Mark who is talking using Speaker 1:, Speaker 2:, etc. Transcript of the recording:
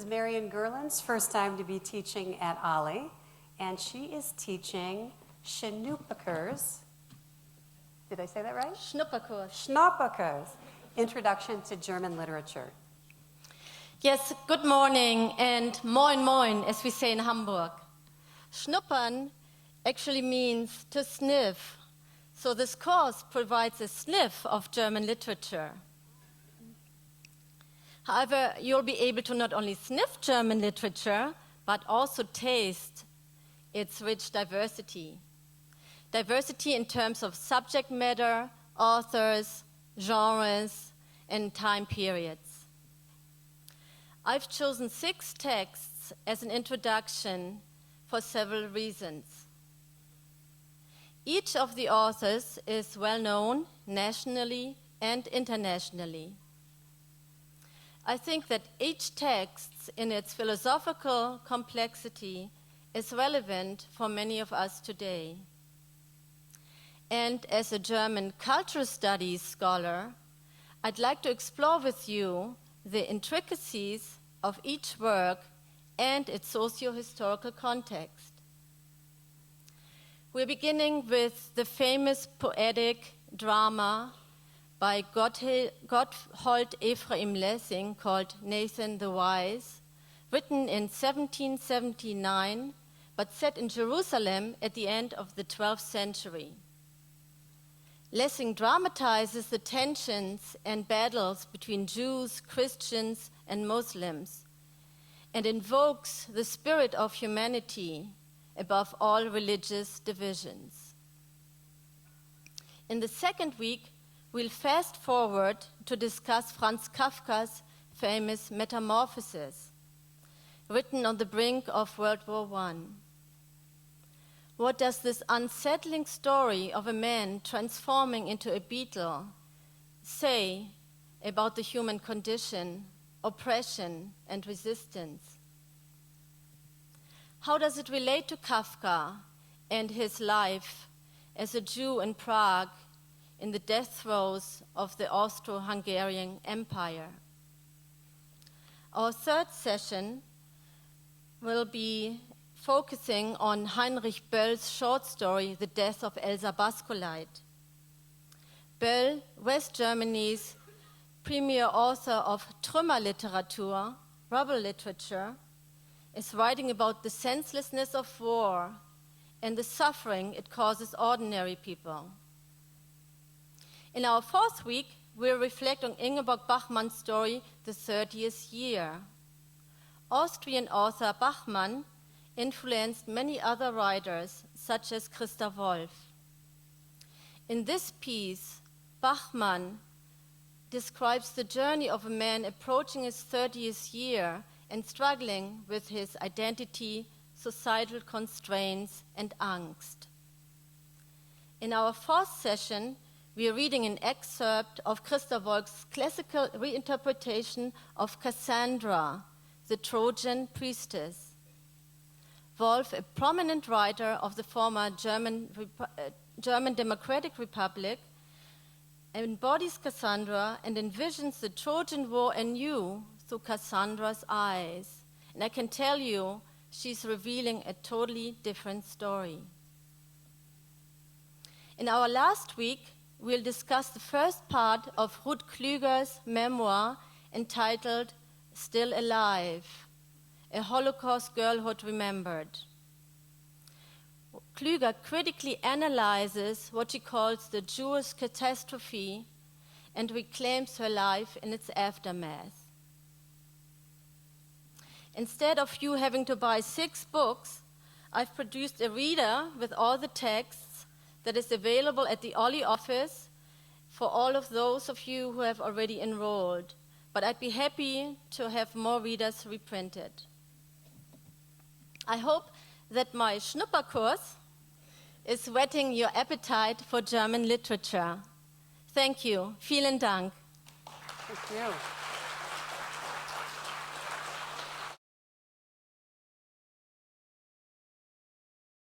Speaker 1: is Marion Gerlind's first time to be teaching at OLLI, and she is teaching Schnupperkurs. Did I say that right?
Speaker 2: Schnupperkurs.
Speaker 1: Schnupperkurs, Introduction to German Literature.
Speaker 2: Yes, good morning and moin moin, as we say in Hamburg. Schnuppern actually means to sniff. So this course provides a sniff of German literature. However, you'll be able to not only sniff German literature, but also taste its rich diversity. Diversity in terms of subject matter, authors, genres, and time periods. I've chosen 6 texts as an introduction for several reasons. Each of the authors is well known nationally and internationally. I think that each text in its philosophical complexity is relevant for many of us today. And as a German cultural studies scholar, I'd like to explore with you the intricacies of each work and its socio-historical context. We're beginning with the famous poetic drama by Gotthold Ephraim Lessing called Nathan the Wise, written in 1779, but set in Jerusalem at the end of the 12th century. Lessing dramatizes the tensions and battles between Jews, Christians, and Muslims, and invokes the spirit of humanity above all religious divisions. In the second week, we'll fast forward to discuss Franz Kafka's famous Metamorphosis, written on the brink of World War I. What does this unsettling story of a man transforming into a beetle say about the human condition, oppression, and resistance? How does it relate to Kafka and his life as a Jew in Prague in the death throes of the Austro-Hungarian Empire? Our third session will be focusing on Heinrich Böll's short story, The Death of Elsa Basculeit. Böll, West Germany's premier author of Trümmerliteratur, rubble literature, is writing about the senselessness of war and the suffering it causes ordinary people. In our fourth week, we'll reflect on Ingeborg Bachmann's story, The 30th Year. Austrian author Bachmann influenced many other writers, such as Christa Wolf. In this piece, Bachmann describes the journey of a man approaching his 30th year and struggling with his identity, societal constraints, and angst. In our fourth session, we are reading an excerpt of Christa Wolf's classical reinterpretation of Cassandra, the Trojan priestess. Wolf, a prominent writer of the former German Democratic Republic, embodies Cassandra and envisions the Trojan War anew through Cassandra's eyes. And I can tell you, she's revealing a totally different story. In our last week, we'll discuss the first part of Ruth Kluger's memoir entitled Still Alive, a Holocaust Girlhood Remembered. Kluger critically analyzes what she calls the Jewish catastrophe and reclaims her life in its aftermath. Instead of you having to buy 6 books, I've produced a reader with all the texts that is available at the OLLI office for all of those of you who have already enrolled. But I'd be happy to have more readers reprinted. I hope that my Schnupperkurs is whetting your appetite for German literature. Thank you. Vielen Dank.
Speaker 1: Thank you.